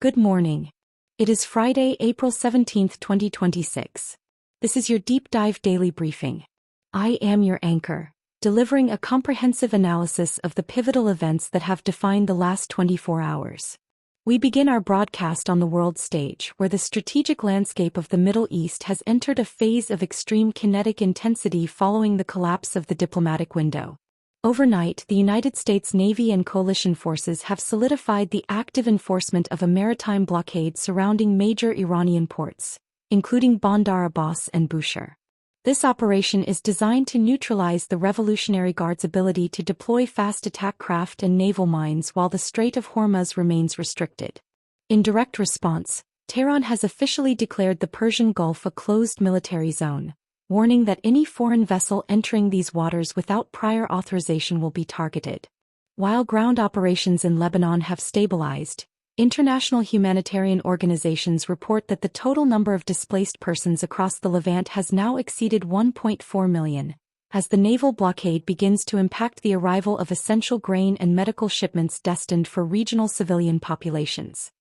Good morning. It is Friday, April 17th, 2026. This is your deep dive daily briefing. I am your anchor, delivering a comprehensive analysis of the pivotal events that have defined the last 24 hours. We begin our broadcast on the world stage, where the strategic landscape of the Middle East has entered a phase of extreme kinetic intensity following the collapse of the diplomatic window. Overnight, the United States Navy and coalition forces have solidified the active enforcement of a maritime blockade surrounding major Iranian ports, including Bandar Abbas and Bushehr. This operation is designed to neutralize the Revolutionary Guard's ability to deploy fast attack craft and naval mines while the Strait of Hormuz remains restricted. In direct response, Tehran has officially declared the Persian Gulf a closed military zone, warning that any foreign vessel entering these waters without prior authorization will be targeted. While ground operations in Lebanon have stabilized, international humanitarian organizations report that the total number of displaced persons across the Levant has now exceeded 1.4 million, as the naval blockade begins to impact the arrival of essential grain and medical shipments destined for regional civilian populations.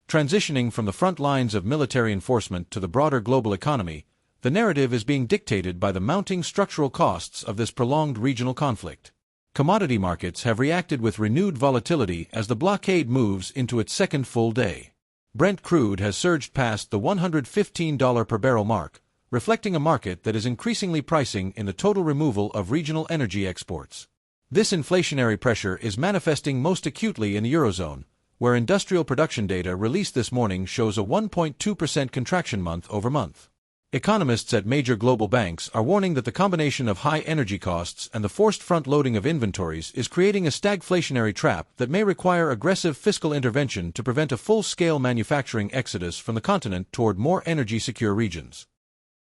Transitioning from the front lines of military enforcement to the broader global economy, the narrative is being dictated by the mounting structural costs of this prolonged regional conflict. Commodity markets have reacted with renewed volatility as the blockade moves into its second full day. Brent crude has surged past the $115 per barrel mark, reflecting a market that is increasingly pricing in the total removal of regional energy exports. This inflationary pressure is manifesting most acutely in the Eurozone, where industrial production data released this morning shows a 1.2% contraction month-over-month. Economists at major global banks are warning that the combination of high energy costs and the forced front-loading of inventories is creating a stagflationary trap that may require aggressive fiscal intervention to prevent a full-scale manufacturing exodus from the continent toward more energy-secure regions.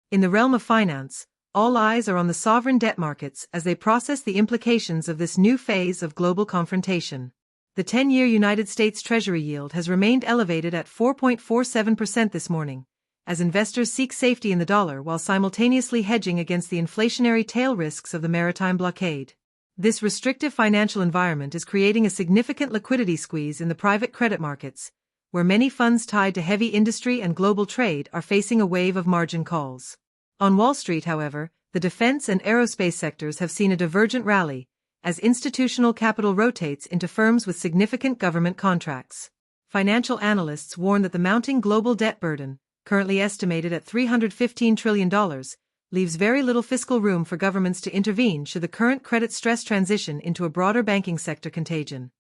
In the realm of finance, all eyes are on the sovereign debt markets as they process the implications of this new phase of global confrontation. The 10-year United States Treasury yield has remained elevated at 4.47% this morning, as investors seek safety in the dollar while simultaneously hedging against the inflationary tail risks of the maritime blockade. This restrictive financial environment is creating a significant liquidity squeeze in the private credit markets, where many funds tied to heavy industry and global trade are facing a wave of margin calls. On Wall Street, however, the defense and aerospace sectors have seen a divergent rally, as institutional capital rotates into firms with significant government contracts. Financial analysts warn that the mounting global debt burden, currently estimated at $315 trillion, leaves very little fiscal room for governments to intervene should the current credit stress transition into a broader banking sector contagion.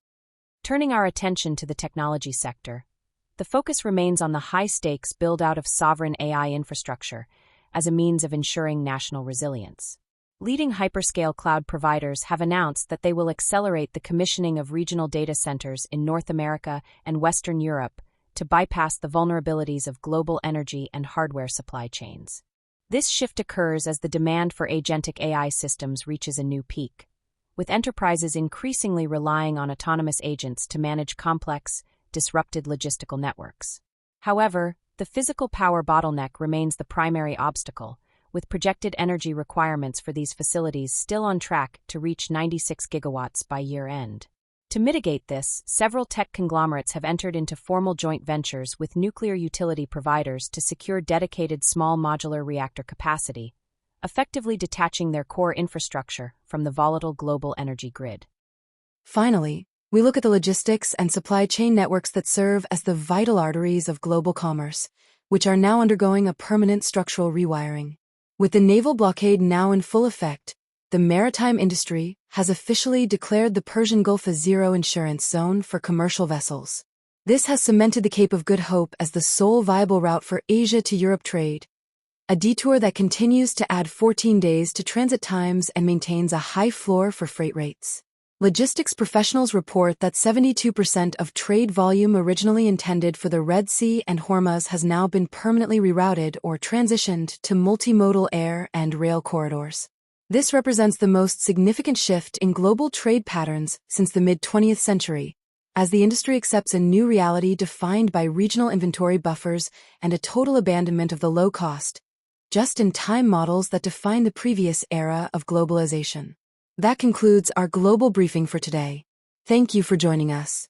Turning our attention to the technology sector, the focus remains on the high-stakes build-out of sovereign AI infrastructure as a means of ensuring national resilience. Leading hyperscale cloud providers have announced that they will accelerate the commissioning of regional data centers in North America and Western Europe to bypass the vulnerabilities of global energy and hardware supply chains. This shift occurs as the demand for agentic AI systems reaches a new peak, with enterprises increasingly relying on autonomous agents to manage complex, disrupted logistical networks. However, the physical power bottleneck remains the primary obstacle, with projected energy requirements for these facilities still on track to reach 96 gigawatts by year-end. To mitigate this, several tech conglomerates have entered into formal joint ventures with nuclear utility providers to secure dedicated small modular reactor capacity, effectively detaching their core infrastructure from the volatile global energy grid. Finally, we look at the logistics and supply chain networks that serve as the vital arteries of global commerce, which are now undergoing a permanent structural rewiring. With the naval blockade now in full effect, the maritime industry has officially declared the Persian Gulf a zero insurance zone for commercial vessels. This has cemented the Cape of Good Hope as the sole viable route for Asia to Europe trade, a detour that continues to add 14 days to transit times and maintains a high floor for freight rates. Logistics professionals report that 72% of trade volume originally intended for the Red Sea and Hormuz has now been permanently rerouted or transitioned to multimodal air and rail corridors. This represents the most significant shift in global trade patterns since the mid-20th century, as the industry accepts a new reality defined by regional inventory buffers and a total abandonment of the low-cost, just-in-time models that define the previous era of globalization. That concludes our global briefing for today. Thank you for joining us.